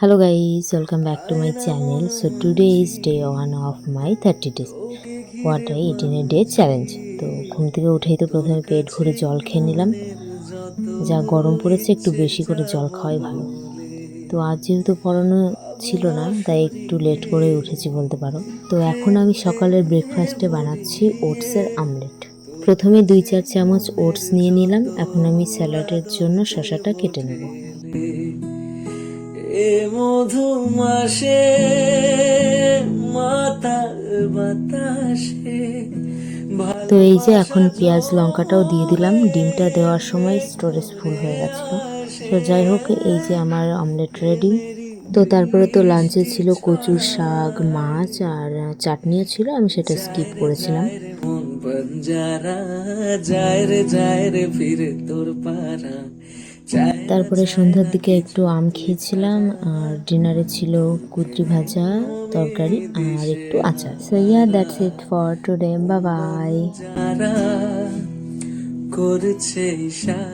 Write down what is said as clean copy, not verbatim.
Hello guys, welcome back to my channel. So today is day 1 of my 30 days what I eat in a day challenge. তো ঘুম থেকে উঠেই তো প্রথমে পেট ভরে জল খেয়ে নিলাম। যা গরম পড়েছে একটু বেশি করে জল খাওয়াই ভালো। তো আজ যেহেতু পড়ানো ছিল না তাই একটু লেট করে উঠেছি বলতে পারো। তো এখন আমি সকালের ব্রেকফাস্টে বানাচ্ছি ওটসের আমলেট। প্রথমে 2-4 চামচ ওটস নিয়ে নিলাম। এখন আমি স্যালাডের জন্য শসাটা কেটে নেব। এ মধু মাসে মাতাল বাতাসে। তো এই যে এখন পেঁয়াজ লঙ্কাটাও দিয়ে দিলাম। ডিমটা দেওয়ার সময় স্টোরেজ ফুল হয়ে গেছিলো। তো যাই হোক, এই যে আমার অমলেট রেডি। তো তারপরে তো লাঞ্চে ছিল কচুর শাক, মাছ আর চাটনিও ছিল, আমি সেটা স্কিপ করেছিলাম। মন বঞ্জারা যায় রে ফিরে তোর পারা। তারপরে সন্ধ্যার দিকে একটু আম খেয়েছিলাম আর ডিনারে ছিল কুদরি ভাজা, তরকারি আর একটু আচার। So yeah, that's it for today. Bye bye. করছে ইশারা।